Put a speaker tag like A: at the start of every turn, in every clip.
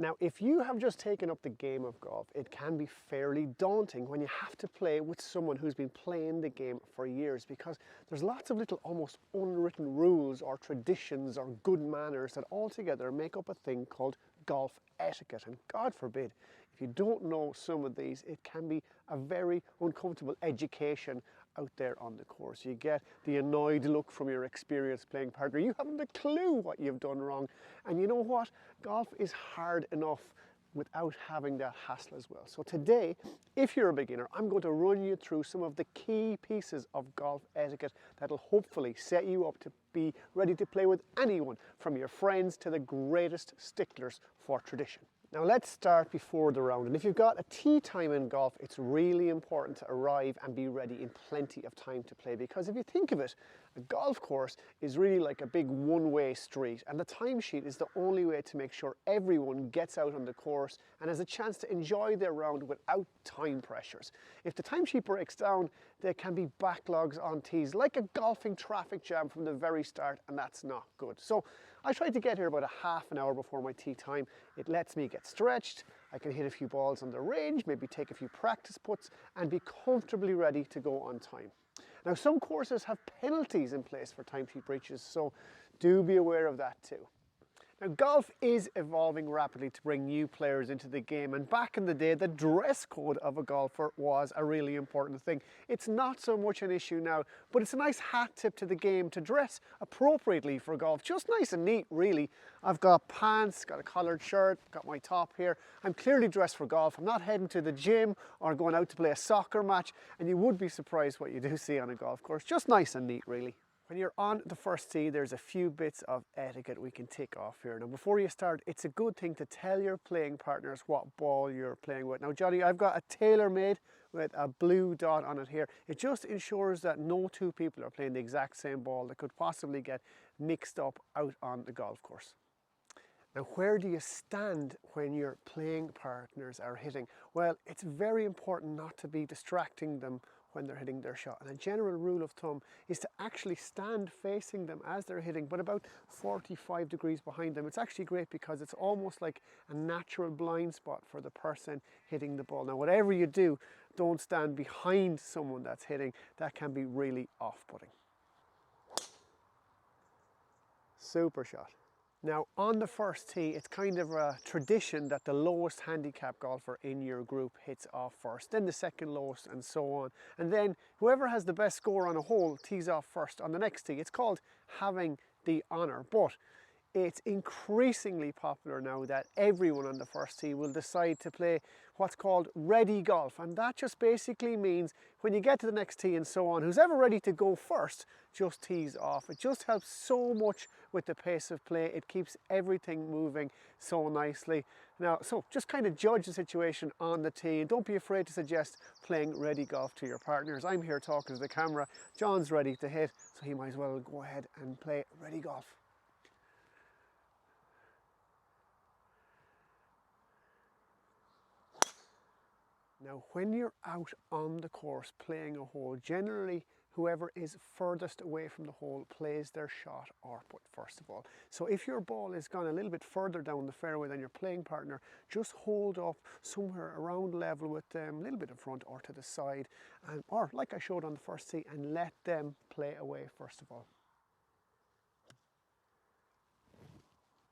A: Now, if you have just taken up the game of golf, it can be fairly daunting when you have to play with someone who's been playing the game for years, because there's lots of little almost unwritten rules or traditions or good manners that altogether make up a thing called golf etiquette. And God forbid, if you don't know some of these, it can be a very uncomfortable education out there on the course. You get the annoyed look from your experienced playing partner. You haven't a clue what you've done wrong. And you know what? Golf is hard enough without having that hassle as well. So today, if you're a beginner, I'm going to run you through some of the key pieces of golf etiquette that'll hopefully set you up to be ready to play with anyone, from your friends to the greatest sticklers for tradition. Now let's start before the round, and if you've got a tee time in golf, it's really important to arrive and be ready in plenty of time to play, because if you think of it, a golf course is really like a big one-way street, and the timesheet is the only way to make sure everyone gets out on the course and has a chance to enjoy their round without time pressures. If the timesheet breaks down, there can be backlogs on tees, like a golfing traffic jam from the very start, and that's not good. So I try to get here about a half an hour before my tee time. It lets me get stretched, I can hit a few balls on the range, maybe take a few practice putts, and be comfortably ready to go on time. Now, some courses have penalties in place for timesheet breaches, so do be aware of that too. Now, golf is evolving rapidly to bring new players into the game, and back in the day, the dress code of a golfer was a really important thing. It's not so much an issue now, but it's a nice hat tip to the game to dress appropriately for golf. Just nice and neat, really. I've got pants, got a collared shirt, got my top here. I'm clearly dressed for golf. I'm not heading to the gym or going out to play a soccer match, and you would be surprised what you do see on a golf course. Just nice and neat, really. When you're on the first tee, there's a few bits of etiquette we can tick off here. Now, before you start, it's a good thing to tell your playing partners what ball you're playing with. Now, Johnny, I've got a TaylorMade with a blue dot on it here. It just ensures that no two people are playing the exact same ball that could possibly get mixed up out on the golf course. Now, where do you stand when your playing partners are hitting? Well, it's very important not to be distracting them when they're hitting their shot. And a general rule of thumb is to actually stand facing them as they're hitting, but about 45 degrees behind them. It's actually great because it's almost like a natural blind spot for the person hitting the ball. Now, whatever you do, don't stand behind someone that's hitting. That can be really off-putting. Super shot. Now, on the first tee, it's kind of a tradition that the lowest handicap golfer in your group hits off first, then the second lowest, and so on. And then whoever has the best score on a hole tees off first on the next tee. It's called having the honour, but it's increasingly popular now that everyone on the first tee will decide to play what's called ready golf, and that just basically means when you get to the next tee and so on, who's ever ready to go first just tees off. It just helps so much with the pace of play. It keeps everything moving so nicely. Now, so just kind of judge the situation on the tee, and don't be afraid to suggest playing ready golf to your partners. I'm here talking to the camera, John's ready to hit, so he might as well go ahead and play ready golf. Now, when you're out on the course playing a hole, generally whoever is furthest away from the hole plays their shot or putt first of all. So if your ball is gone a little bit further down the fairway than your playing partner, just hold up somewhere around level with them, a little bit in front or to the side, or like I showed on the first tee, and let them play away first of all.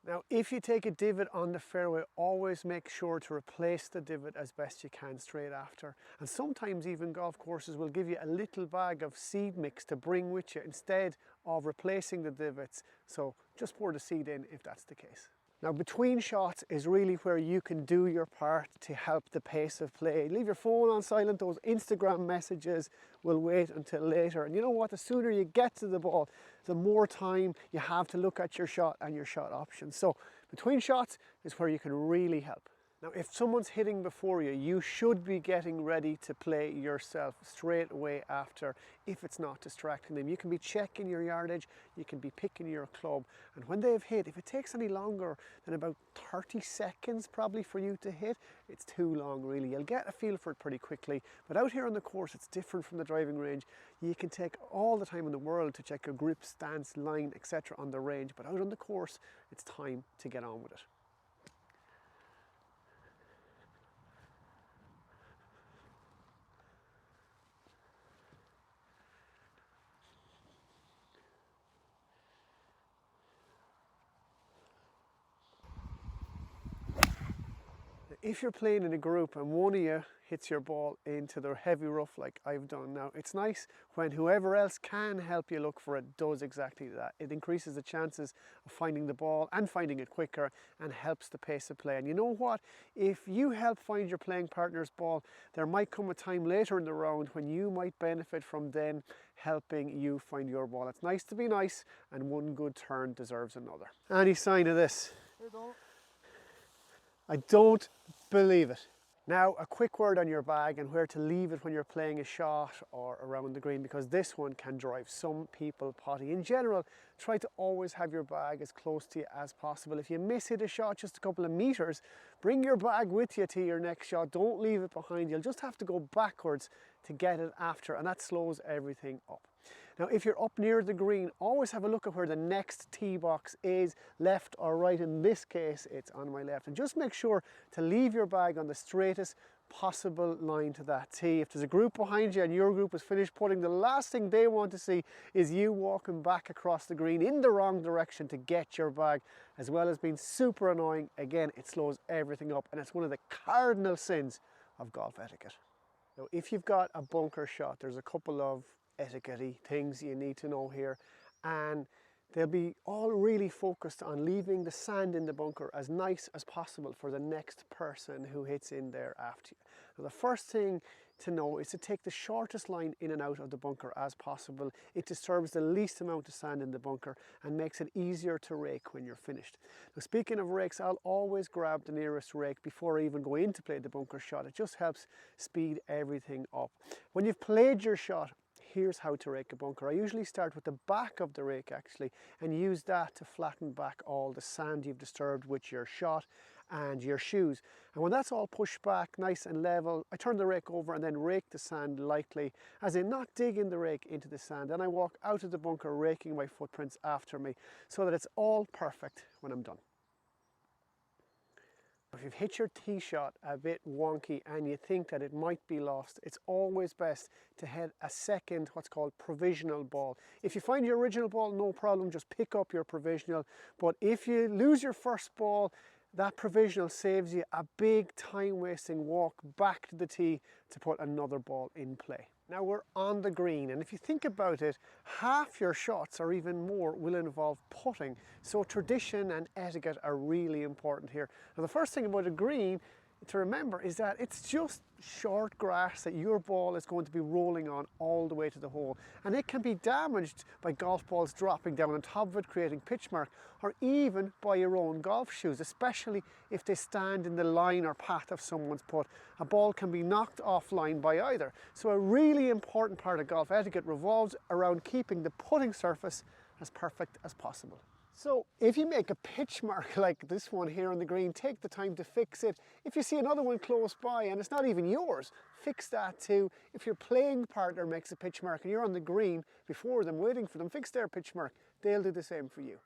A: Now, if you take a divot on the fairway, always make sure to replace the divot as best you can straight after. And sometimes even golf courses will give you a little bag of seed mix to bring with you instead of replacing the divots. So just pour the seed in if that's the case. Now, between shots is really where you can do your part to help the pace of play. Leave your phone on silent. Those Instagram messages will wait until later. And you know what? The sooner you get to the ball, the more time you have to look at your shot and your shot options. So between shots is where you can really help. Now, if someone's hitting before you, you should be getting ready to play yourself straight away after, if it's not distracting them. You can be checking your yardage, you can be picking your club, and when they've hit, if it takes any longer than about 30 seconds probably for you to hit, it's too long really. You'll get a feel for it pretty quickly, but out here on the course, it's different from the driving range. You can take all the time in the world to check your grip, stance, line, etc. on the range, but out on the course, it's time to get on with it. if you're playing in a group and one of you hits your ball into the heavy rough like I've done now, it's nice when whoever else can help you look for it does exactly that. It increases the chances of finding the ball and finding it quicker and helps the pace of play. And you know what? If you help find your playing partner's ball, there might come a time later in the round when you might benefit from them helping you find your ball. It's nice to be nice, and one good turn deserves another. Any sign of this? I don't believe it. Now, a quick word on your bag and where to leave it when you're playing a shot or around the green, because this one can drive some people potty. In general, try to always have your bag as close to you as possible. If you miss hit a shot just a couple of meters, bring your bag with you to your next shot. Don't leave it behind. You'll just have to go backwards to get it after, and that slows everything up. Now, if you're up near the green, always have a look at where the next tee box is, left or right. In this case, it's on my left. And just make sure to leave your bag on the straightest possible line to that tee. If there's a group behind you and your group is finished putting, the last thing they want to see is you walking back across the green in the wrong direction to get your bag, as well as being super annoying. Again, it slows everything up, and it's one of the cardinal sins of golf etiquette. Now, if you've got a bunker shot, there's a couple of etiquette-y things you need to know here, and they'll be all really focused on leaving the sand in the bunker as nice as possible for the next person who hits in there after you. Now, the first thing to know is to take the shortest line in and out of the bunker as possible. It disturbs the least amount of sand in the bunker and makes it easier to rake when you're finished. Now, speaking of rakes, I'll always grab the nearest rake before I even go in to play the bunker shot. It just helps speed everything up. When you've played your shot, here's how to rake a bunker. I usually start with the back of the rake actually, and use that to flatten back all the sand you've disturbed with your shot and your shoes. And when that's all pushed back nice and level, I turn the rake over and then rake the sand lightly, as in not digging the rake into the sand. And I walk out of the bunker raking my footprints after me so that it's all perfect when I'm done. If you've hit your tee shot a bit wonky and you think that it might be lost, it's always best to hit a second, what's called provisional ball. If you find your original ball, no problem, just pick up your provisional. But if you lose your first ball, that provisional saves you a big time-wasting walk back to the tee to put another ball in play. Now we're on the green, and if you think about it, half your shots or even more will involve putting. So tradition and etiquette are really important here. Now the first thing about a green to remember is that it's just short grass that your ball is going to be rolling on all the way to the hole, and it can be damaged by golf balls dropping down on top of it, creating pitch mark, or even by your own golf shoes, especially if they stand in the line or path of someone's putt. A ball can be knocked offline by either. So a really important part of golf etiquette revolves around keeping the putting surface as perfect as possible. So if you make a pitch mark like this one here on the green, take the time to fix it. If you see another one close by and it's not even yours, fix that too. If your playing partner makes a pitch mark and you're on the green before them waiting for them, fix their pitch mark. They'll do the same for you.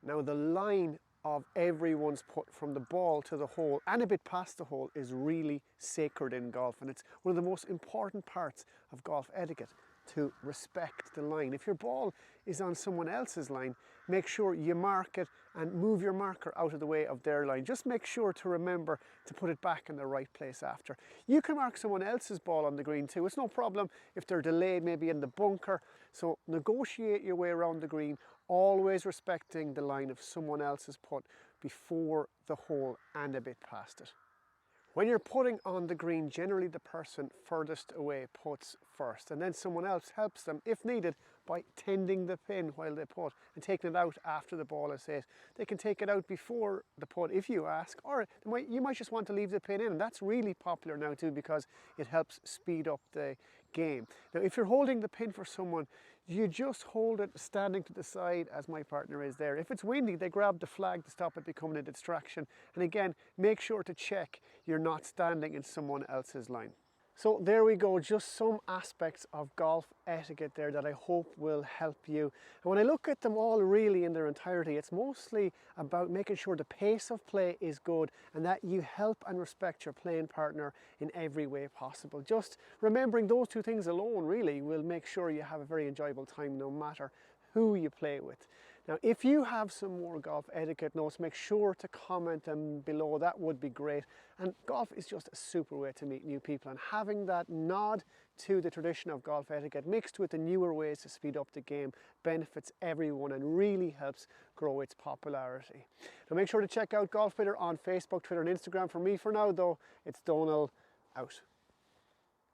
A: Now the line of everyone's putt from the ball to the hole and a bit past the hole is really sacred in golf, and it's one of the most important parts of golf etiquette, to respect the line. If your ball is on someone else's line, make sure you mark it and move your marker out of the way of their line. Just make sure to remember to put it back in the right place after. You can mark someone else's ball on the green too. It's no problem if they're delayed maybe in the bunker. So negotiate your way around the green, always respecting the line of someone else's putt before the hole and a bit past it. When you're putting on the green, generally the person furthest away puts first, and then someone else helps them, if needed, by tending the pin while they putt and taking it out after the ball is hit. They can take it out before the putt if you ask, or you might just want to leave the pin in, and that's really popular now too because it helps speed up the game. Now if you're holding the pin for someone, you just hold it standing to the side as my partner is there. If it's windy, they grab the flag to stop it becoming a distraction. And again, make sure to check you're not standing in someone else's line. So there we go, just some aspects of golf etiquette there that I hope will help you. And when I look at them all really in their entirety, it's mostly about making sure the pace of play is good and that you help and respect your playing partner in every way possible. Just remembering those two things alone really will make sure you have a very enjoyable time no matter who you play with. Now, if you have some more golf etiquette notes, make sure to comment them below. That would be great. And golf is just a super way to meet new people, and having that nod to the tradition of golf etiquette mixed with the newer ways to speed up the game benefits everyone and really helps grow its popularity. Now, make sure to check out Golfbidder on Facebook, Twitter and Instagram. For me for now though, it's Donal, out.